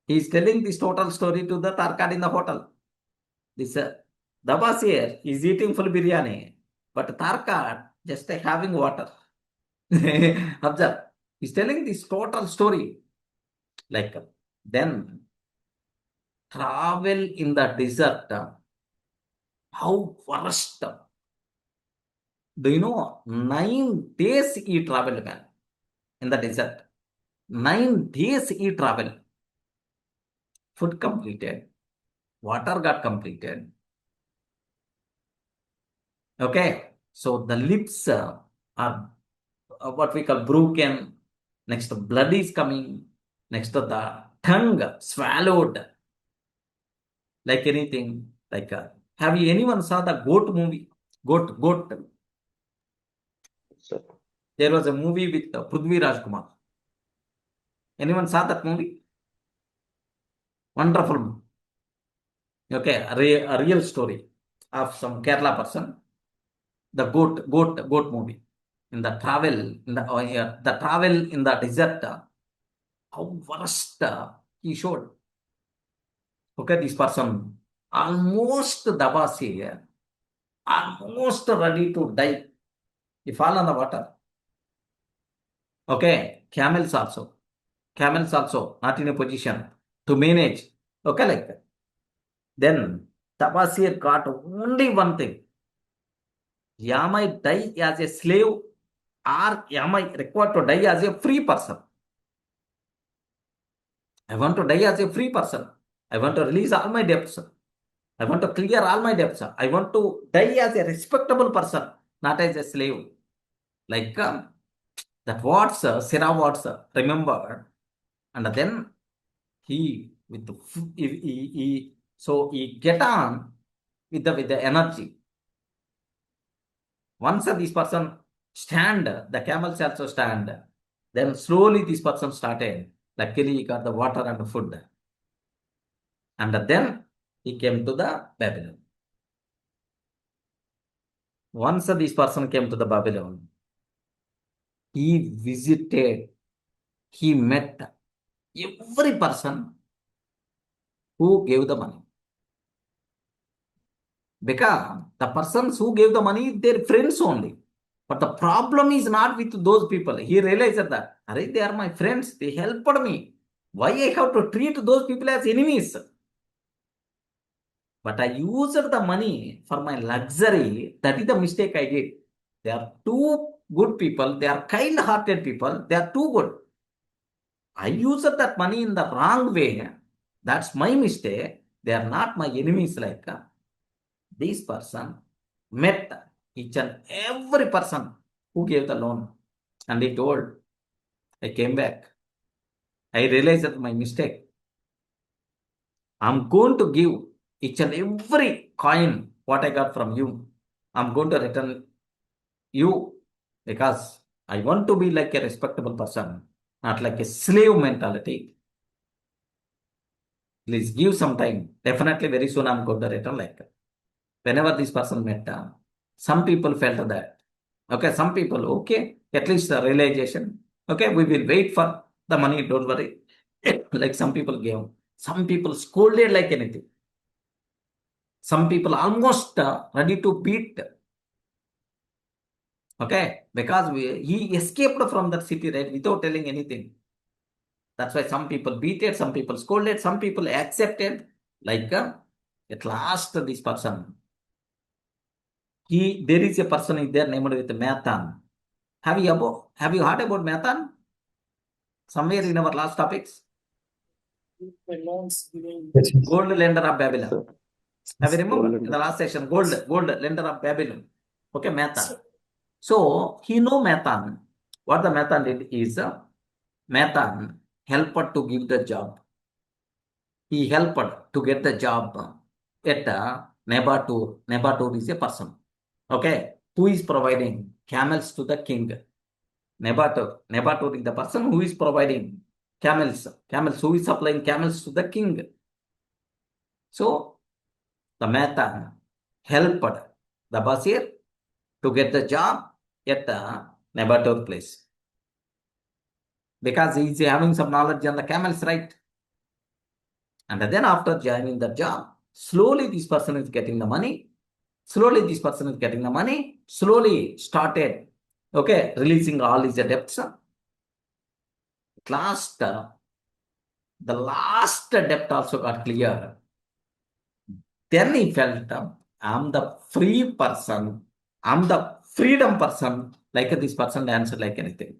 He is telling this total story to the Tarkat in the hotel. This Dabasir is eating full biryani, but Tarkat just having water. Observe. He's telling this total story. Like then travel in the desert. How worst. Do you know 9 days he traveled, man, in the desert. 9 days he traveled. Food completed. Water got completed. Okay. So the lips are what we call broken. Next, blood is coming. Next, the tongue swallowed like anything. Like, have you anyone saw the goat movie? Goat. Sir. There was a movie with Prithvi Rajkumar. Anyone saw that movie? Wonderful movie. Okay, a real story of some Kerala person. The goat movie. In the travel, the travel in the desert, how worst he showed. Okay, this person almost Dabasir, almost ready to die. He fall on the water. Okay, camels also not in a position to manage. Okay, like that. Then Dabasir got only one thing. Am I die as a slave or am I required to die as a free person? I want to die as a free person. I want to release all my debts. I want to clear all my debts. I want to die as a respectable person, not as a slave. Like that words, Sira words, remember. And then he with the so he get on with the energy. Once this person stand, the camels also stand. Then slowly this person started. Luckily he got the water and the food. And then he came to the Babylon. Once this person came to the Babylon, he visited, he met every person who gave the money. Because the persons who gave the money, they're friends only. But the problem is not with those people. He realized that, they are my friends, they helped me. Why I have to treat those people as enemies? But I used the money for my luxury. That is the mistake I did. They are too good people. They are kind-hearted people. They are too good. I used that money in the wrong way. That's my mistake. They are not my enemies. Like this person met each and every person who gave the loan. And he told, I came back. I realized that my mistake. I'm going to give each and every coin what I got from you. I'm going to return you because I want to be like a respectable person, not like a slave mentality. Please give some time. Definitely very soon I'm going to return like that. Whenever this person met, some people felt that. Okay, some people, okay, at least the realization. Okay, we will wait for the money, don't worry. Like some people gave. Some people scolded like anything. Some people almost ready to beat. Okay, because he escaped from that city, right, without telling anything. That's why some people beat it, some people scolded, some people accepted. Like at last, this person, there is a person in there named with Matan. Have you heard about Matan? Somewhere in our last topics, Yes, gold lender of yes, Babylon. sir. Have you remember in Golden. the last session, gold lender of Babylon? Okay, Matan. So he know Matan. What the Matan did is Matan helped to give the job. He helped to get the job at Nebatur. Nebatur is a person. Okay, who is providing camels to the king? Nebatur. Nebatur is the person who is providing camels. Camels, who is supplying camels to the king. So the Matan helped the Basir to get the job at the Nebatur place. Because he is having some knowledge on the camels, right? And then after joining the job, slowly this person is getting the money. Slowly this person is getting the money. Slowly started, okay, releasing all his debts. Last, the last debt also got cleared. Then he felt, I'm the free person. I'm the freedom person. Like this person answered like anything.